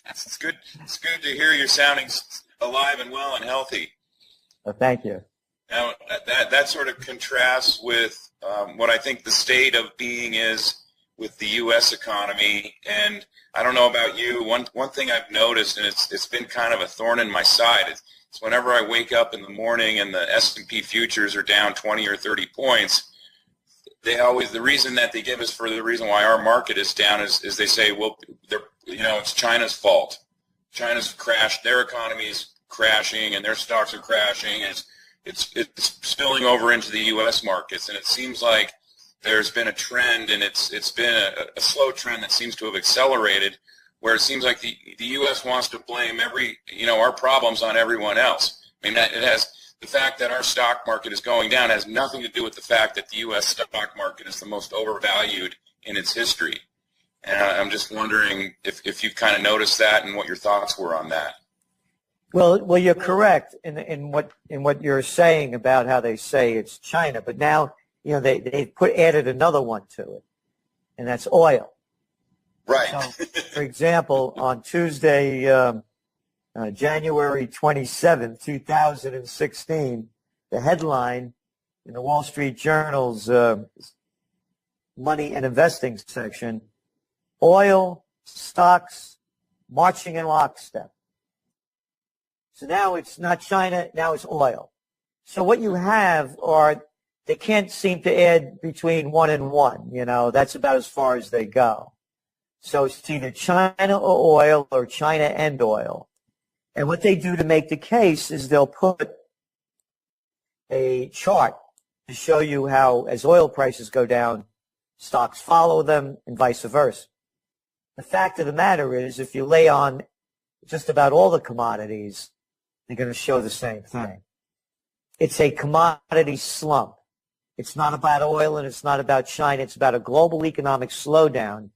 It's good. It's good to hear you're sounding alive and well and healthy. Well, thank you. Now that sort of contrasts with what I think the state of being is with the U.S. economy. And I don't know about you. One thing I've noticed, and it's been kind of a thorn in my side. It's whenever I wake up in the morning and the S&P futures are down 20 or 30 points. The reason that they give us for the reason why our market is down is they say, well, it's China's fault. China's crashed, their economy is crashing, and their stocks are crashing, and it's spilling over into the U.S. markets. And it seems like there's been a trend, and it's been a slow trend that seems to have accelerated, where it seems like the U.S. wants to blame our problems on everyone else. I mean, the fact that our stock market is going down has nothing to do with the fact that the U.S. stock market is the most overvalued in its history. And I'm just wondering if you've kind of noticed that and what your thoughts were on that. Well, you're correct in what you're saying about how they say it's China, but now they added another one to it, and that's oil. Right. So, for example, on Tuesday, January 27th, 2016, the headline in the Wall Street Journal's money and investing section: oil stocks marching in lockstep. So now it's not China, now it's oil. So what you have are, they can't seem to add between 1 and 1. That's about as far as they go. So it's either China or oil, or China and oil. And what they do to make the case is they'll put a chart to show you how, as oil prices go down, stocks follow them and vice versa. The fact of the matter is, if you lay on just about all the commodities, they're going to show the same thing. It's a commodity slump. It's not about oil and it's not about China. It's about a global economic slowdown.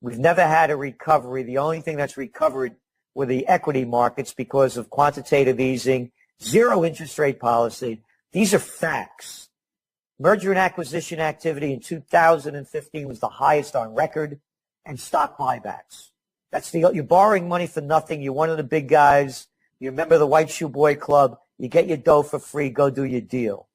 We've never had a recovery. The only thing that's recovered were the equity markets because of quantitative easing, zero interest rate policy. These are facts. Merger and acquisition activity in 2015 was the highest on record, and stock buybacks. You're borrowing money for nothing. You're one of the big guys. You're a member of the White Shoe Boy Club. You get your dough for free. Go do your deal.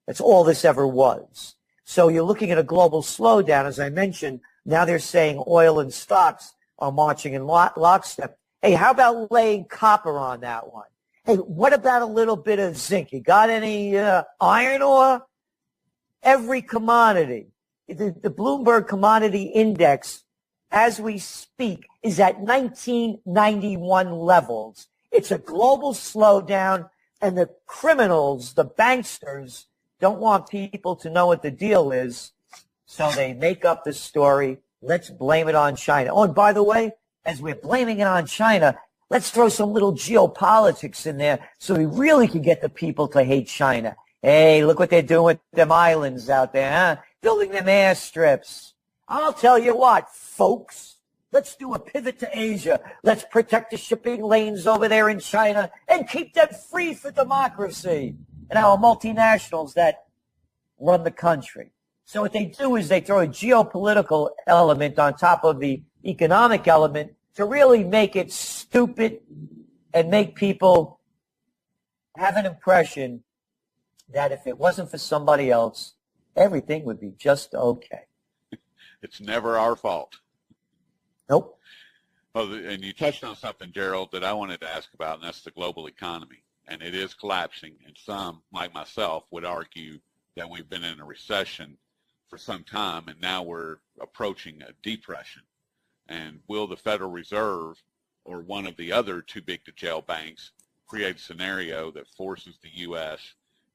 That's all this ever was. So you're looking at a global slowdown. As I mentioned, now they're saying oil and stocks are marching in lockstep. Hey, how about laying copper on that one? Hey, what about a little bit of zinc? You got any iron ore? Every commodity. The Bloomberg Commodity Index, as we speak, is at 1991 levels. It's a global slowdown, and the criminals, the banksters, don't want people to know what the deal is, so they make up the story. Let's blame it on China. Oh, and by the way, as we're blaming it on China, let's throw some little geopolitics in there so we really can get the people to hate China. Hey, look what they're doing with them islands out there, huh? Building them airstrips. I'll tell you what, folks. Let's do a pivot to Asia. Let's protect the shipping lanes over there in China and keep them free for democracy and our multinationals that run the country. So what they do is they throw a geopolitical element on top of the economic element to really make it stupid and make people have an impression that if it wasn't for somebody else, everything would be just okay. It's never our fault. Nope. Well, and you touched on something, Gerald, that I wanted to ask about, and that's the global economy. And it is collapsing, and some, like myself, would argue that we've been in a recession for some time, and now we're approaching a depression. And will the Federal Reserve or one of the other too big to jail banks create a scenario that forces the U.S.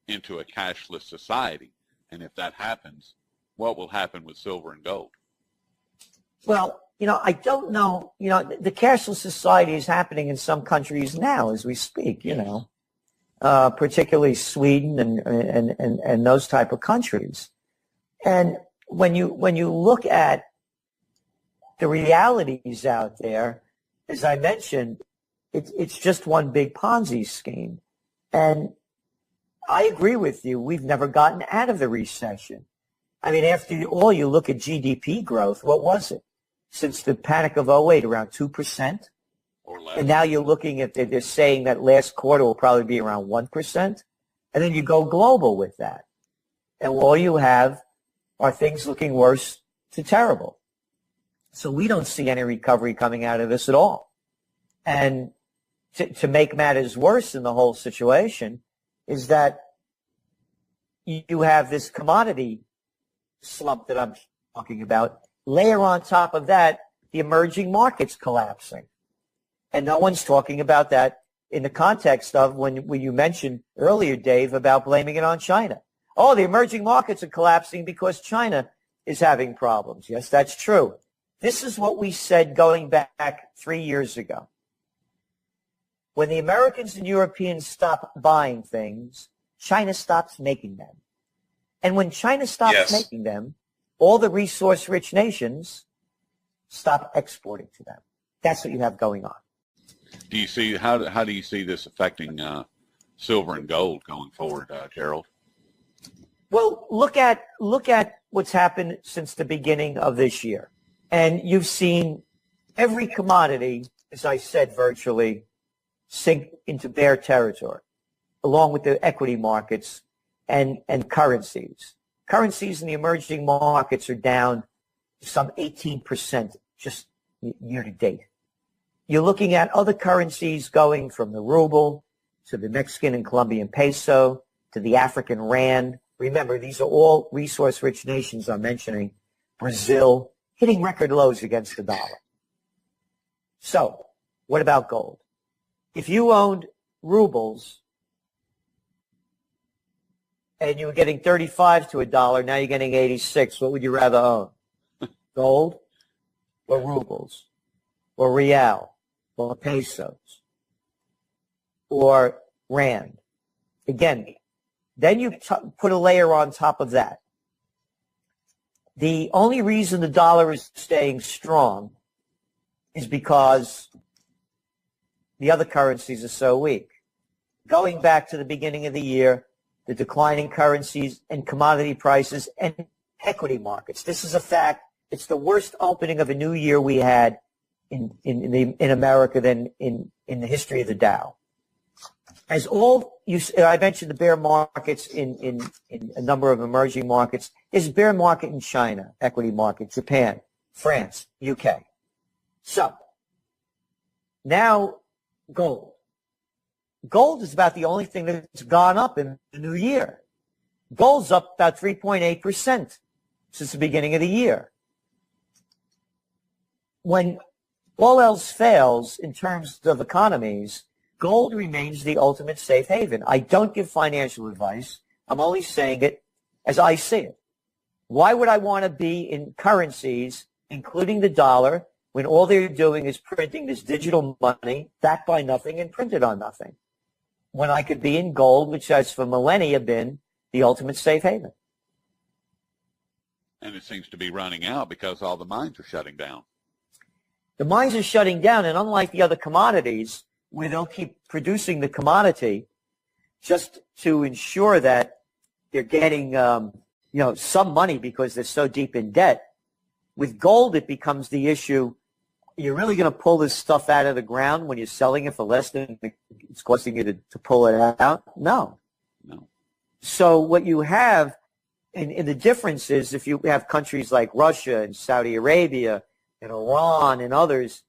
into a cashless society? And if that happens, what will happen with silver and gold? Well, I don't know. The cashless society is happening in some countries now as we speak, particularly Sweden and those type of countries. And when you look at the realities out there, as I mentioned, it's just one big Ponzi scheme. And I agree with you. We've never gotten out of the recession. I mean, after all, you look at GDP growth. What was it? since the panic of '08, around 2%. Or less. And now you're looking at, they're saying that last quarter will probably be around 1%. And then you go global with that. And all you have are things looking worse to terrible. So we don't see any recovery coming out of this at all. And to make matters worse in the whole situation is that you have this commodity slump that I'm talking about. Layer on top of that, the emerging markets collapsing. And no one's talking about that in the context of when you mentioned earlier, Dave, about blaming it on China. Oh, the emerging markets are collapsing because China is having problems. Yes, that's true. This is what we said going back 3 years ago. When the Americans and Europeans stop buying things, China stops making them. And when China stops making them, all the resource-rich nations stop exporting to them. That's what you have going on. Do you see how do you see this affecting silver and gold going forward, Gerald? Well, look at what's happened since the beginning of this year, and you've seen every commodity, as I said, virtually sink into bear territory, along with the equity markets and currencies. Currencies in the emerging markets are down some 18% just year to date. You're looking at other currencies going from the ruble to the Mexican and Colombian peso to the African rand. Remember, these are all resource-rich nations I'm mentioning. Brazil hitting record lows against the dollar. So, what about gold? If you owned rubles and you were getting 35 to a dollar, now you're getting 86, what would you rather own? Gold or rubles or real or pesos or rand? Again, then you put a layer on top of that. The only reason the dollar is staying strong is because the other currencies are so weak. Going back to the beginning of the year, the declining currencies and commodity prices and equity markets. This is a fact. It's the worst opening of a new year we had in America than in the history of the Dow. As I mentioned the bear markets in a number of emerging markets. There's a bear market in China, equity market, Japan, France, UK. So now gold. Gold is about the only thing that's gone up in the new year. Gold's up about 3.8% since the beginning of the year. When all else fails in terms of economies, gold remains the ultimate safe haven. I don't give financial advice. I'm only saying it as I see it. Why would I want to be in currencies, including the dollar, when all they're doing is printing this digital money backed by nothing and printed on nothing, when I could be in gold, which has for millennia been the ultimate safe haven? And it seems to be running out because all the mines are shutting down. The mines are shutting down, and unlike the other commodities, where they'll keep producing the commodity just to ensure that they're getting some money because they're so deep in debt, with gold it becomes the issue. You're really going to pull this stuff out of the ground when you're selling it for less than it's costing you to pull it out? No. So what you have, and the difference is if you have countries like Russia and Saudi Arabia and Iran and others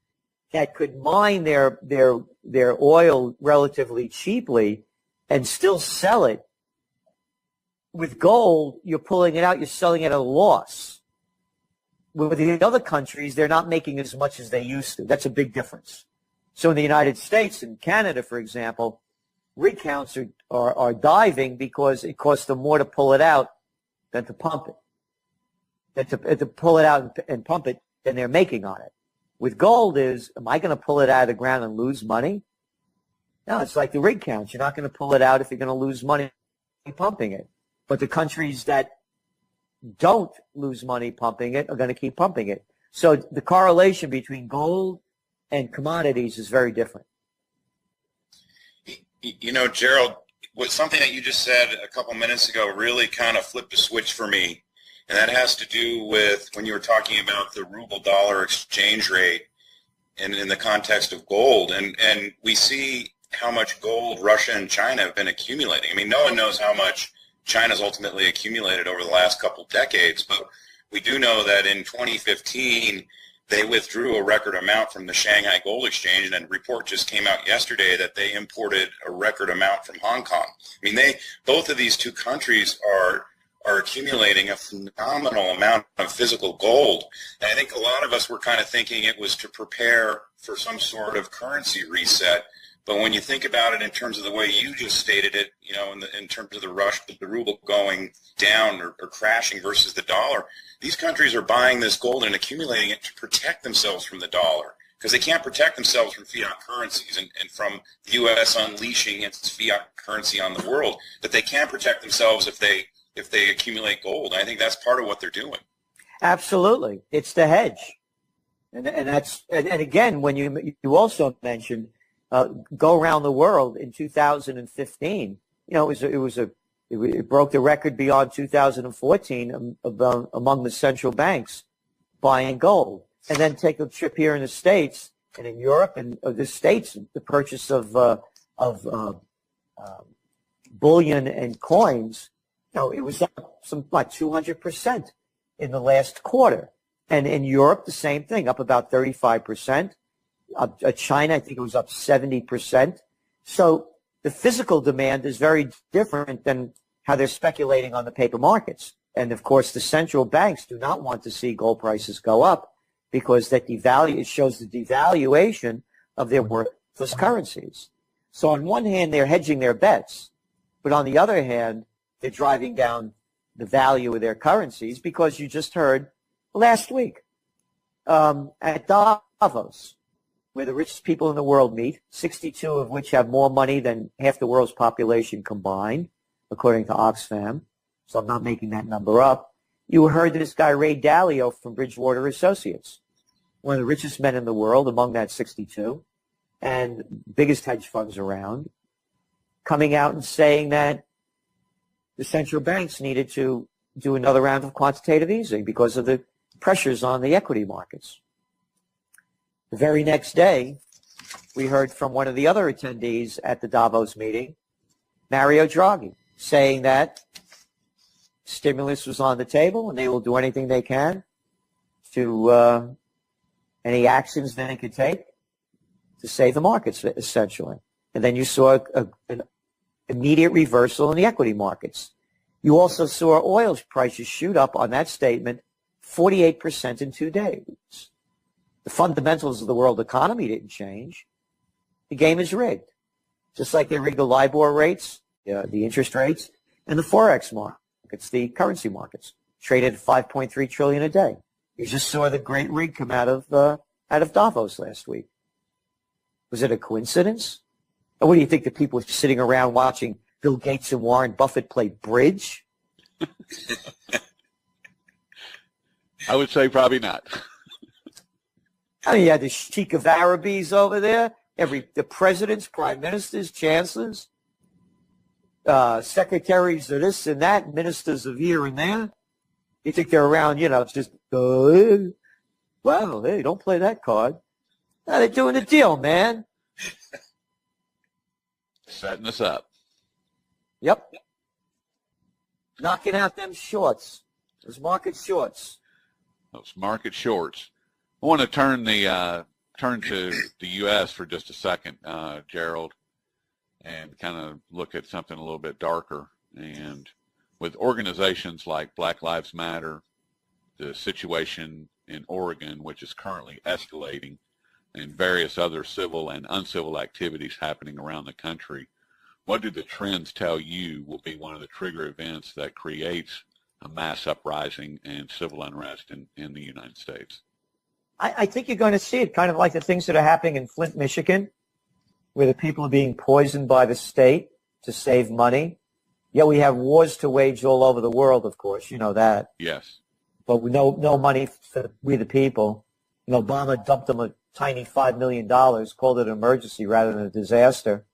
that could mine their oil relatively cheaply and still sell it. With gold, you're pulling it out, you're selling it at a loss. With the other countries, they're not making as much as they used to. That's a big difference. So in the United States and Canada, for example, rig counts are diving because it costs them more to pull it out than to pump it. To pull it out and pump it than they're making on it. With gold am I going to pull it out of the ground and lose money? No, it's like the rig counts. You're not going to pull it out if you're going to lose money pumping it. But the countries that don't lose money pumping it are going to keep pumping it. So the correlation between gold and commodities is very different. Gerald, something that you just said a couple minutes ago really kind of flipped a switch for me. and that has to do with when you were talking about the ruble-dollar exchange rate in the context of gold. And we see how much gold Russia and China have been accumulating. I mean, no one knows how much China's ultimately accumulated over the last couple decades, but we do know that in 2015, they withdrew a record amount from the Shanghai Gold Exchange, and a report just came out yesterday that they imported a record amount from Hong Kong. I mean, both of these two countries are accumulating a phenomenal amount of physical gold. And I think a lot of us were kind of thinking it was to prepare for some sort of currency reset. But when you think about it in terms of the way you just stated it, you know, in terms of the rush, the ruble going down or crashing versus the dollar, these countries are buying this gold and accumulating it to protect themselves from the dollar, because they can't protect themselves from fiat currencies and from the U.S. unleashing its fiat currency on the world. But they can protect themselves if they accumulate gold. I think that's part of what they're doing. Absolutely. It's the hedge. And again, when you also mentioned go around the world in 2015, you know, it broke the record beyond 2014 among the central banks buying gold. And then take a trip here in the States and in Europe and the States, the purchase of bullion and coins, you know, it was up 200% in the last quarter. And in Europe, the same thing, up about 35%. China, I think it was up 70%. So the physical demand is very different than how they're speculating on the paper markets. And of course, the central banks do not want to see gold prices go up because it shows the devaluation of their worthless currencies. So on one hand, they're hedging their bets, but on the other hand, they're driving down the value of their currencies, because you just heard last week at Davos, where the richest people in the world meet, 62 of which have more money than half the world's population combined, according to Oxfam. So I'm not making that number up. You heard this guy, Ray Dalio from Bridgewater Associates, one of the richest men in the world among that 62 and biggest hedge funds around, coming out and saying that the central banks needed to do another round of quantitative easing because of the pressures on the equity markets. The very next day, we heard from one of the other attendees at the Davos meeting, Mario Draghi, saying that stimulus was on the table and they will do anything they can to any actions they could take to save the markets, essentially. And then you saw an immediate reversal in the equity markets. You also saw oil prices shoot up on that statement 48% in 2 days. The fundamentals of the world economy didn't change. The game is rigged. Just like they rigged the LIBOR rates, the interest rates, and the Forex markets, the currency markets, traded at $5.3 trillion a day. You just saw the great rig come out of Davos last week. Was it a coincidence? Or what do you think, the people were sitting around watching Bill Gates and Warren Buffett play bridge? I would say probably not. I mean, you had the Sheikh of Arabis over there, the presidents, prime ministers, chancellors, secretaries of this and that, ministers of here and there. You think they're around, you know, just, wow, hey, don't play that card. No, they're doing a deal, man. Setting us up. Yep. Knocking out them shorts. Those market shorts. Those market shorts. I want to turn to the U.S. for just a second, Gerald, and kind of look at something a little bit darker. And with organizations like Black Lives Matter, the situation in Oregon, which is currently escalating, and various other civil and uncivil activities happening around the country, what do the trends tell you will be one of the trigger events that creates a mass uprising and civil unrest in the United States? I think you're going to see it kind of like the things that are happening in Flint, Michigan, where the people are being poisoned by the state to save money. Yeah, we have wars to wage all over the world, of course. You know that. Yes. But with no money for we the people. You know, Obama dumped them a tiny $5 million, called it an emergency rather than a disaster,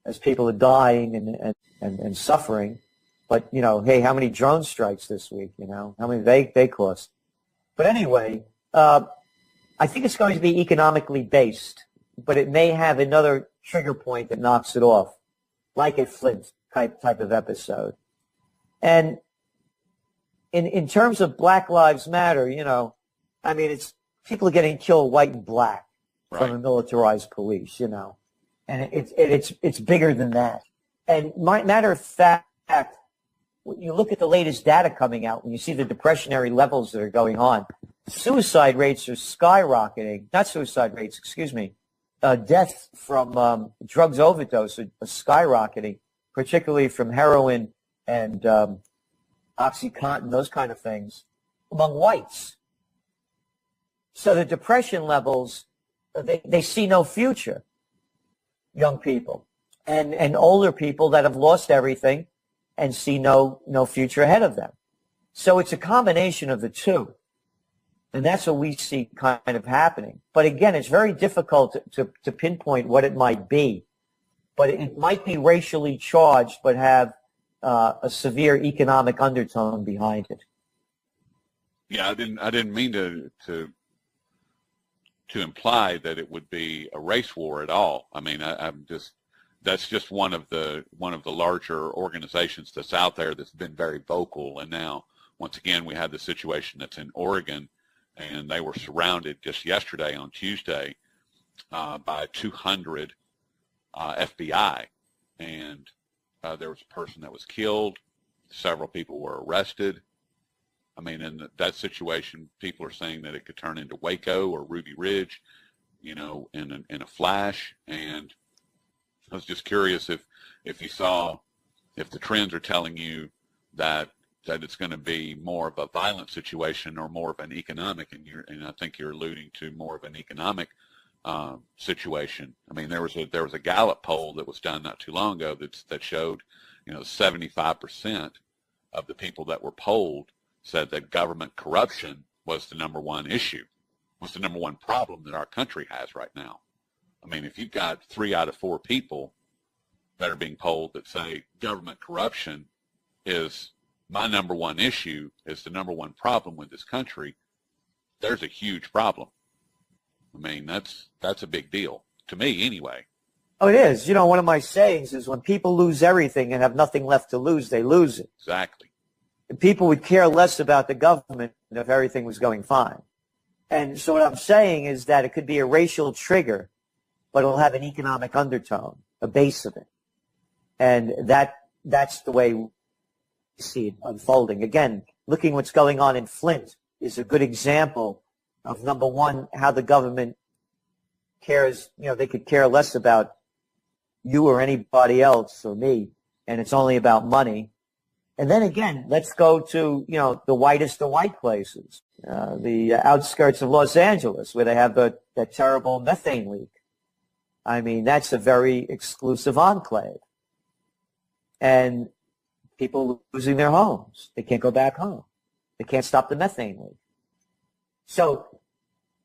as people are dying and suffering. But, hey, how many drone strikes this week, how many they cost? But anyway, I think it's going to be economically based, but it may have another trigger point that knocks it off, like a Flint type of episode. And in terms of Black Lives Matter, it's people are getting killed white and black from a militarized police, and it's bigger than that. And matter of fact, when you look at the latest data coming out, when you see the depressionary levels that are going on, suicide rates are skyrocketing. Not suicide rates, excuse me. Deaths from drugs overdose are skyrocketing, particularly from heroin and OxyContin, those kind of things, among whites. So the depression levels, they see no future, young people, and older people that have lost everything and see no future ahead of them. So it's a combination of the two. And that's what we see kind of happening. But again, it's very difficult to pinpoint what it might be. But it might be racially charged, but have a severe economic undertone behind it. Yeah, I didn't mean to imply that it would be a race war at all. I mean, that's just one of the larger organizations that's out there that's been very vocal. And now, once again, we had the situation that's in Oregon, and they were surrounded just yesterday on Tuesday by 200 FBI, and there was a person that was killed. Several people were arrested. I mean, in that situation, people are saying that it could turn into Waco or Ruby Ridge, in a flash. And I was just curious if you saw, if the trends are telling you that it's going to be more of a violent situation or more of an economic, and I think you're alluding to more of an economic situation. I mean, there was a Gallup poll that was done not too long ago that showed, 75% of the people that were polled said that government corruption was the number one issue, was the number one problem that our country has right now. I mean, if you've got 3 out of 4 people that are being polled that say government corruption is my number one issue, is the number one problem with this country, there's a huge problem. I mean, that's a big deal to me anyway. Oh, it is. One of my sayings is when people lose everything and have nothing left to lose, they lose it. Exactly. And people would care less about the government if everything was going fine. And so what I'm saying is that it could be a racial trigger, but it'll have an economic undertone, a base of it. And that's the way we see it unfolding. Again, looking what's going on in Flint is a good example of, number one, how the government cares. They could care less about you or anybody else or me, and it's only about money. And then again, let's go to, the whitest of white places, the outskirts of Los Angeles, where they have that terrible methane leak. I mean, that's a very exclusive enclave. And people losing their homes. They can't go back home. They can't stop the methane leak. So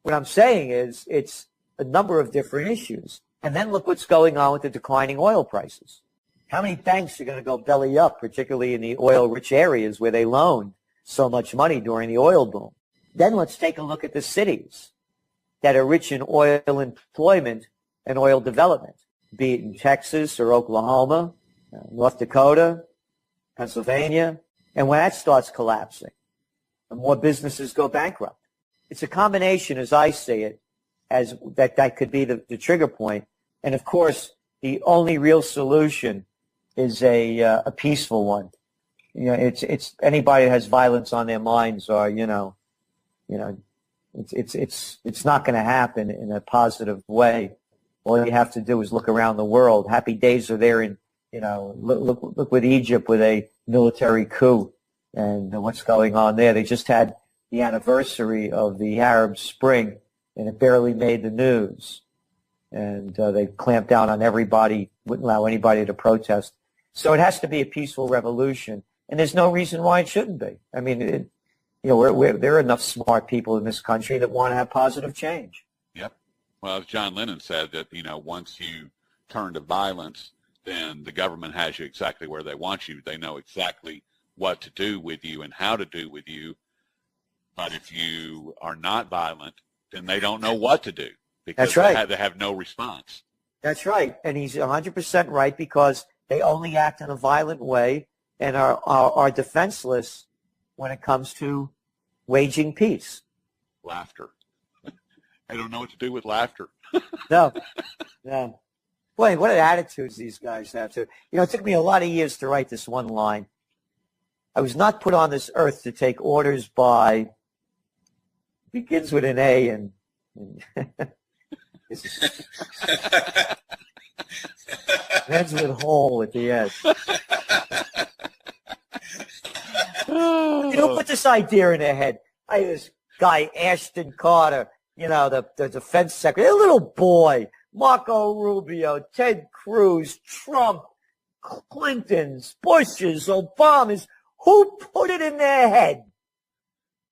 what I'm saying is it's a number of different issues. And then look what's going on with the declining oil prices. How many banks are going to go belly up, particularly in the oil-rich areas where they loaned so much money during the oil boom? Then let's take a look at the cities that are rich in oil employment and oil development, be it in Texas or Oklahoma, North Dakota, Pennsylvania. And when that starts collapsing, the more businesses go bankrupt. It's a combination, as I see it, as that could be the trigger point. And of course, the only real solution is a peaceful one. It's anybody that has violence on their minds, or it's not going to happen in a positive way. All you have to do is look around the world. Happy days are there in look with Egypt with a military coup and what's going on there. They just had the anniversary of the Arab Spring, and it barely made the news. And they clamped down on everybody, wouldn't allow anybody to protest. So it has to be a peaceful revolution, and there's no reason why it shouldn't be. I mean, there are enough smart people in this country that want to have positive change. Yep. Well, as John Lennon said, that once you turn to violence, then the government has you exactly where they want you. They know exactly what to do with you and how to do with you. But if you are not violent, then they don't know what to do because That's right. they have no response. That's right. And he's 100% right, because they only act in a violent way and are defenseless when it comes to waging peace. Laughter. I don't know what to do with laughter. No, no. Boy, what attitudes these guys have to. It took me a lot of years to write this one line. I was not put on this earth to take orders by, begins with an A and ends with hole at the end. Put this idea in their head. This guy, Ashton Carter, the defense secretary, a little boy, Marco Rubio, Ted Cruz, Trump, Clintons, Bushes, Obamas, who put it in their head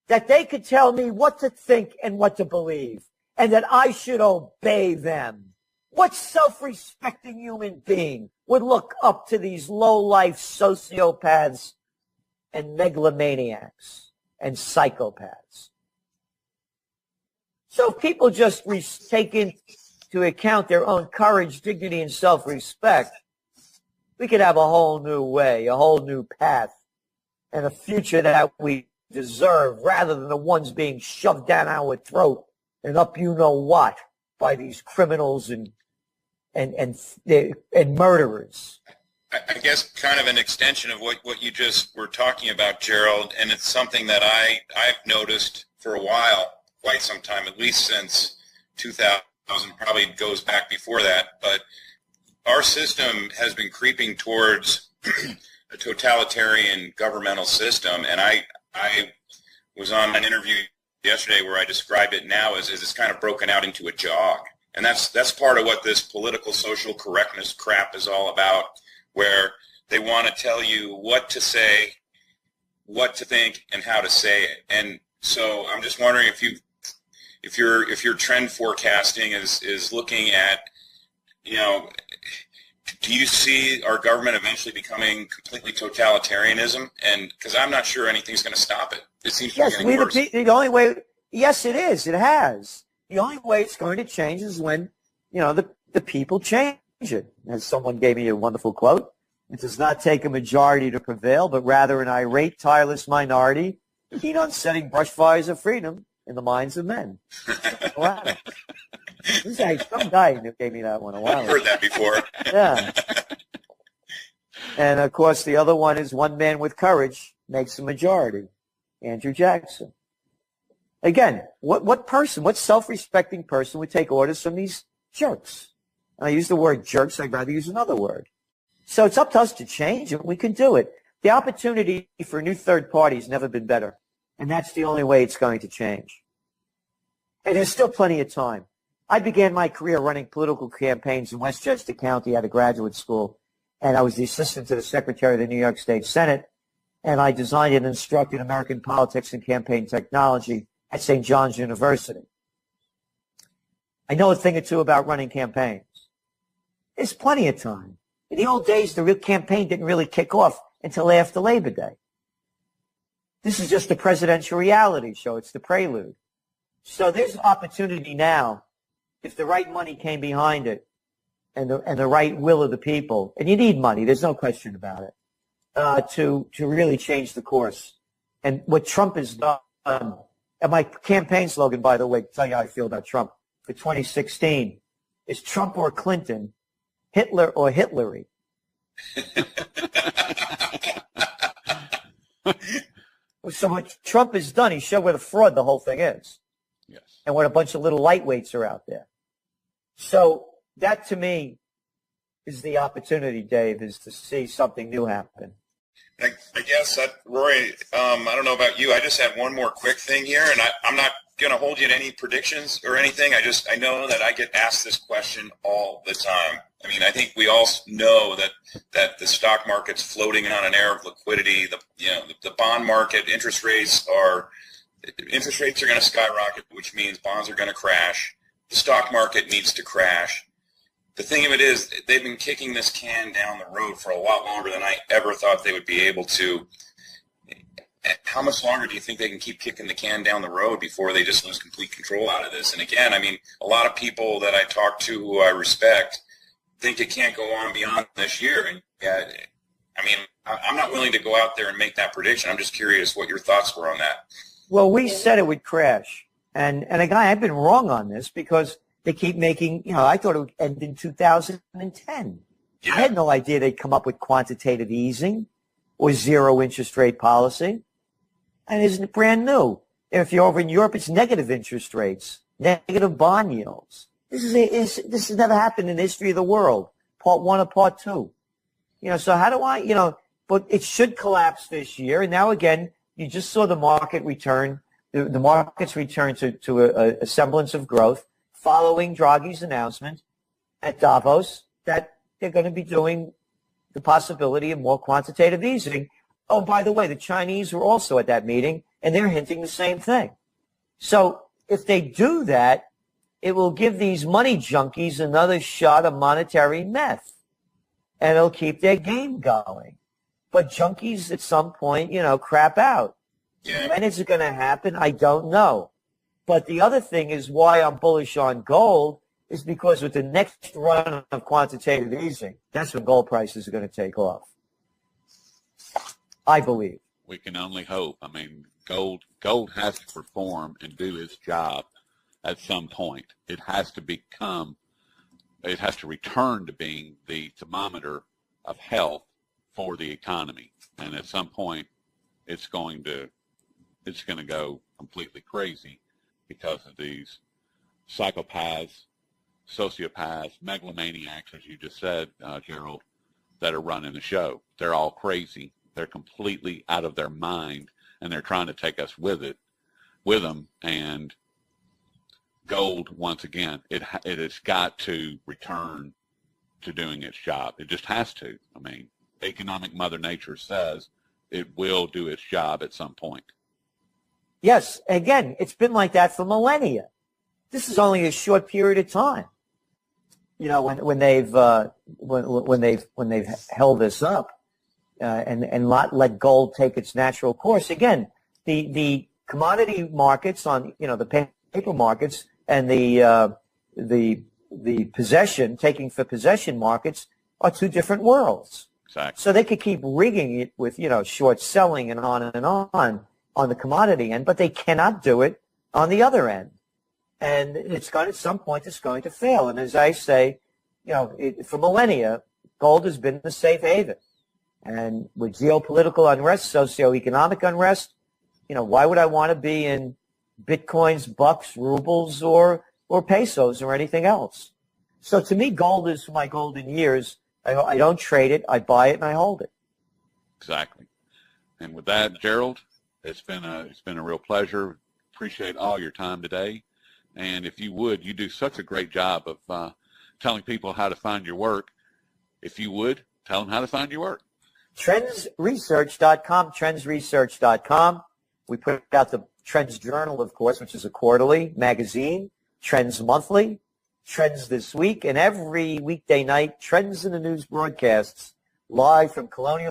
that they could tell me what to think and what to believe, and that I should obey them? What self-respecting human being would look up to these low-life sociopaths and megalomaniacs and psychopaths? So if people just take into account their own courage, dignity, and self-respect, we could have a whole new way, a whole new path, and a future that we deserve, rather than the ones being shoved down our throat and up you-know-what by these criminals and murderers. I guess kind of an extension of what you just were talking about, Gerald, and it's something that I've noticed for a while, quite some time, at least since 2000, probably goes back before that, but our system has been creeping towards a totalitarian governmental system, and I was on an interview yesterday where I described it now as it's kind of broken out into a jog, and that's part of what this political social correctness crap is all about, where they want to tell you what to say, what to think, and how to say it. And so I'm just wondering if your trend forecasting is looking at, do you see our government eventually becoming completely totalitarianism? And because I'm not sure anything's going to stop it. It seems to be getting worse. The only way, yes, it is. It has. The only way it's going to change is when, the people change it. As someone gave me a wonderful quote, it does not take a majority to prevail, but rather an irate, tireless minority keen on setting brush fires of freedom in the minds of men. Wow. This guy, some guy who gave me that one a while ago. I've heard that before. Yeah. And, of course, the other one is one man with courage makes a majority. Andrew Jackson. Again, what self-respecting person would take orders from these jerks? I use the word jerks. I'd rather use another word. So it's up to us to change it. We can do it. The opportunity for a new third party has never been better. And that's the only way it's going to change. And there's still plenty of time. I began my career running political campaigns in Westchester County at a graduate school, and I was the assistant to the secretary of the New York State Senate, and I designed and instructed American politics and campaign technology at St. John's University. I know a thing or two about running campaigns. There's plenty of time. In the old days, the real campaign didn't really kick off until after Labor Day. This is just a presidential reality show. It's the prelude. So there's opportunity now, if the right money came behind it and the right will of the people, and you need money, there's no question about it, to really change the course. And what Trump has done, and my campaign slogan, by the way, to tell you how I feel about Trump, for 2016, is Trump or Clinton, Hitler or Hitlery. So what Trump has done, he showed what a fraud the whole thing is. Yes. And what a bunch of little lightweights are out there. So that, to me, is the opportunity, Dave, is to see something new happen. I guess that, Roy, I don't know about you. I just have one more quick thing here, and I'm not going to hold you to any predictions or anything. I know that I get asked this question all the time. I mean, I think we all know that the stock market's floating on an air of liquidity. The bond market, interest rates are going to skyrocket, which means bonds are going to crash. The stock market needs to crash. the thing of it is, they've been kicking this can down the road for a lot longer than I ever thought they would be able to. How much longer do you think they can keep kicking the can down the road before they just lose complete control out of this? And again, I mean, a lot of people that I talk to who I respect think it can't go on beyond this year. And I mean, I'm not willing to go out there and make that prediction. I'm just curious what your thoughts were on that. Well, we said it would crash. And I've been wrong on this because they keep making, I thought it would end in 2010. Yeah. I had no idea they'd come up with quantitative easing or zero interest rate policy. And it's brand new. If you're over in Europe, it's negative interest rates, negative bond yields. This has never happened in the history of the world, part one or part two. So how do but it should collapse this year. And now again, you just saw the market return, the markets return to a semblance of growth following Draghi's announcement at Davos that they're going to be doing the possibility of more quantitative easing. Oh, by the way, the Chinese were also at that meeting, and they're hinting the same thing. So if they do that, it will give these money junkies another shot of monetary meth, and it'll keep their game going. But junkies at some point, crap out. Yeah. When is it going to happen? I don't know. But the other thing is why I'm bullish on gold is because with the next run of quantitative easing, that's when gold prices are going to take off. I believe. We can only hope. I mean, gold has to perform and do its job at some point. It has to return to being the thermometer of health for the economy. And at some point, it's going to go completely crazy because of these psychopaths, sociopaths, megalomaniacs, as you just said, Gerald, that are running the show. They're all crazy. They're completely out of their mind, and they're trying to take us with them. And gold, once again, it has got to return to doing its job. It just has to. I mean, economic Mother Nature says it will do its job at some point. Yes, again, it's been like that for millennia. This is only a short period of time. When they've held this up. And not let gold take its natural course. Again, the commodity markets on the paper markets and the taking for possession markets are two different worlds. Exactly. So they could keep rigging it with short selling and on the commodity end, but they cannot do it on the other end. And at some point it's going to fail. And as I say, for millennia, gold has been the safe haven. And with geopolitical unrest, socioeconomic unrest, why would I want to be in bitcoins, bucks, rubles, or pesos or anything else? So to me, gold is for my golden years. I don't trade it. I buy it and I hold it. Exactly. And with that, Gerald, it's been a real pleasure. Appreciate all your time today. And if you would, you do such a great job of telling people how to find your work. If you would, tell them how to find your work. Trendsresearch.com, trendsresearch.com. We put out the Trends Journal, of course, which is a quarterly magazine, Trends Monthly, Trends This Week, and every weekday night, Trends in the News broadcasts live from Colonial